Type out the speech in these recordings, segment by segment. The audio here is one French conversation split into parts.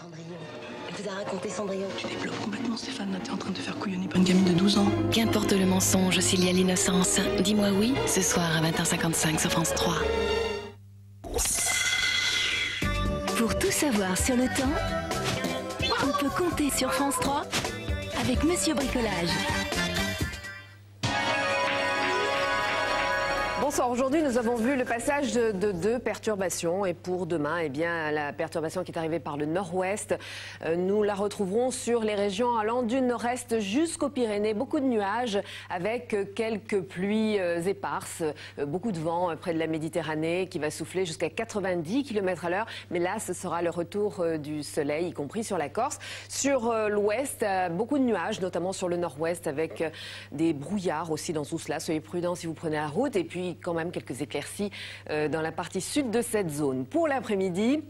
Cendrillon. Elle vous a raconté Cendrillon. Tu développes complètement, Stéphane. Là, t'es en train de te faire couillonner par une gamine de 12 ans. Qu'importe le mensonge s'il y a l'innocence. Dis-moi oui, ce soir à 20h55 sur France 3. Pour tout savoir sur le temps, on peut compter sur France 3 avec Monsieur Bricolage. Bonsoir, aujourd'hui nous avons vu le passage de deux perturbations et pour demain, eh bien, la perturbation qui est arrivée par le nord-ouest, nous la retrouverons sur les régions allant du nord-est jusqu'aux Pyrénées. Beaucoup de nuages avec quelques pluies éparses, beaucoup de vent près de la Méditerranée qui va souffler jusqu'à 90 km/h. Mais là, ce sera le retour du soleil, y compris sur la Corse. Sur l'ouest, beaucoup de nuages, notamment sur le nord-ouest avec des brouillards aussi dans tout cela. Soyez prudents si vous prenez la route. Et puis, quand même quelques éclaircies dans la partie sud de cette zone. Pour l'après-midi,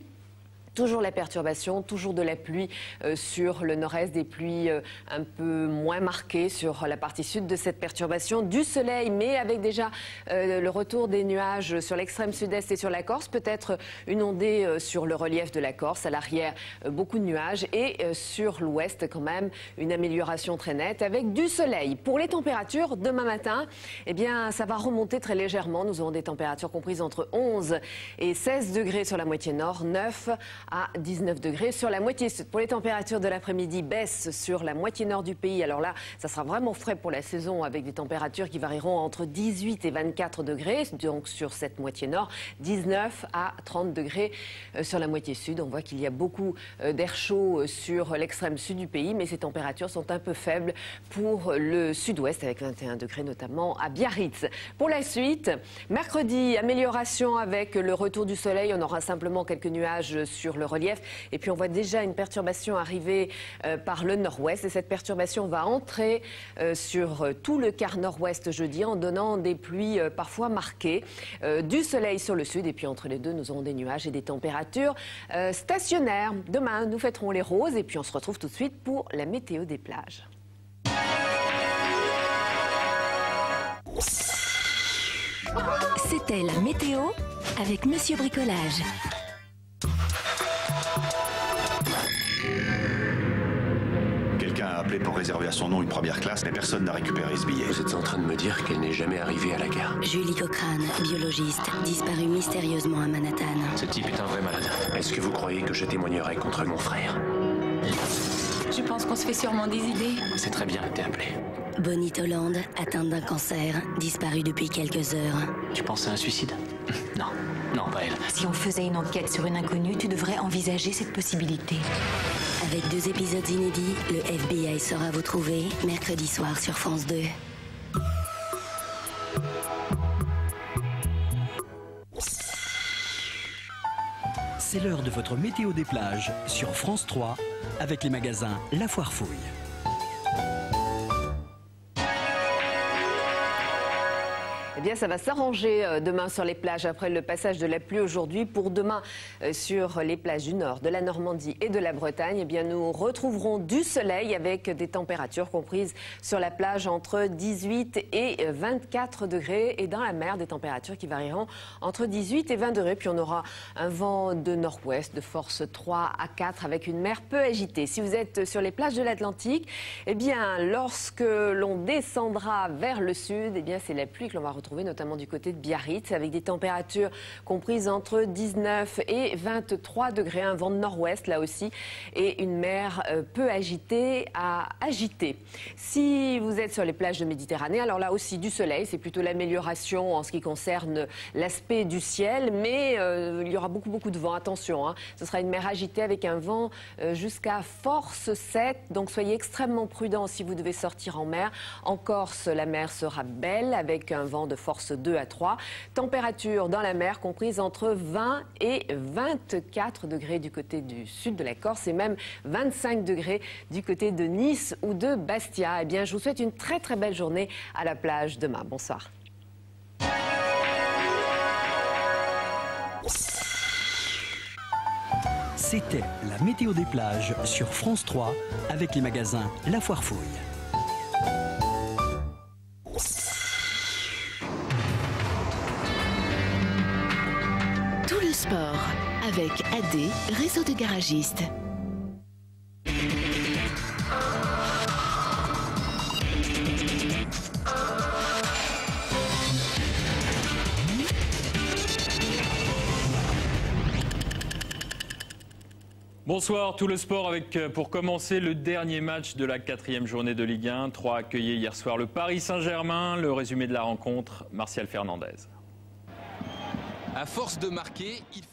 toujours la perturbation, toujours de la pluie sur le nord-est, des pluies un peu moins marquées sur la partie sud de cette perturbation. Du soleil, mais avec déjà le retour des nuages sur l'extrême sud-est et sur la Corse. Peut-être une ondée sur le relief de la Corse. À l'arrière, beaucoup de nuages. Et sur l'ouest, quand même, une amélioration très nette avec du soleil. Pour les températures, demain matin, eh bien, ça va remonter très légèrement. Nous aurons des températures comprises entre 11 et 16 degrés sur la moitié nord, 9 à 19 degrés sur la moitié sud. Pour les températures de l'après-midi, baisse sur la moitié nord du pays. Alors là, ça sera vraiment frais pour la saison avec des températures qui varieront entre 18 et 24 degrés. Donc sur cette moitié nord, 19 à 30 degrés sur la moitié sud. On voit qu'il y a beaucoup d'air chaud sur l'extrême sud du pays, mais ces températures sont un peu faibles pour le sud-ouest avec 21 degrés notamment à Biarritz. Pour la suite, mercredi, amélioration avec le retour du soleil. On aura simplement quelques nuages sur le relief. Et puis on voit déjà une perturbation arriver par le nord-ouest. Et cette perturbation va entrer sur tout le quart nord-ouest jeudi en donnant des pluies parfois marquées. Du soleil sur le sud. Et puis entre les deux, nous aurons des nuages et des températures stationnaires. Demain, nous fêterons les roses. Et puis on se retrouve tout de suite pour la météo des plages. C'était la météo avec Monsieur Bricolage. Quelqu'un a appelé pour réserver à son nom une première classe, mais personne n'a récupéré ce billet. Vous êtes en train de me dire qu'elle n'est jamais arrivée à la gare? Julie Cochrane, biologiste, disparue mystérieusement à Manhattan. Ce type est un vrai malade. Est-ce que vous croyez que je témoignerai contre mon frère? Je pense qu'on se fait sûrement des idées. C'est très bien, t'es appelé. Bonnie Holland, atteinte d'un cancer, disparue depuis quelques heures. Tu penses à un suicide? Non, non, pas elle. Si on faisait une enquête sur une inconnue, tu devrais envisager cette possibilité. Avec 2 épisodes inédits, le FBI saura vous trouver mercredi soir sur France 2. C'est l'heure de votre météo des plages sur France 3 avec les magasins La Foire Fouille. Eh bien, ça va s'arranger demain sur les plages après le passage de la pluie aujourd'hui. Pour demain, sur les plages du nord, de la Normandie et de la Bretagne, eh bien, nous retrouverons du soleil avec des températures comprises sur la plage entre 18 et 24 degrés et dans la mer, des températures qui varieront entre 18 et 20 degrés. Puis on aura un vent de nord-ouest de force 3 à 4 avec une mer peu agitée. Si vous êtes sur les plages de l'Atlantique, eh bien, lorsque l'on descendra vers le sud, eh bien, c'est la pluie que l'on va retrouver notamment du côté de Biarritz avec des températures comprises entre 19 et 23 degrés, un vent de nord-ouest là aussi et une mer peu agitée à agiter. Si vous êtes sur les plages de Méditerranée, alors là aussi du soleil, c'est plutôt l'amélioration en ce qui concerne l'aspect du ciel, mais il y aura beaucoup de vent, attention, hein. Ce sera une mer agitée avec un vent jusqu'à force 7, donc soyez extrêmement prudents si vous devez sortir en mer. En Corse, la mer sera belle avec un vent de force 2 à 3. Température dans la mer comprise entre 20 et 24 degrés du côté du sud de la Corse et même 25 degrés du côté de Nice ou de Bastia. Eh bien, je vous souhaite une très belle journée à la plage demain. Bonsoir. C'était la météo des plages sur France 3 avec les magasins La Foire Fouille. Tout le sport avec AD, réseau de garagistes. Bonsoir, tout le sport avec pour commencer le dernier match de la 4e journée de Ligue 1. 3 accueillait hier soir le Paris Saint-Germain. Le résumé de la rencontre, Martial Fernandez. À force de marquer, il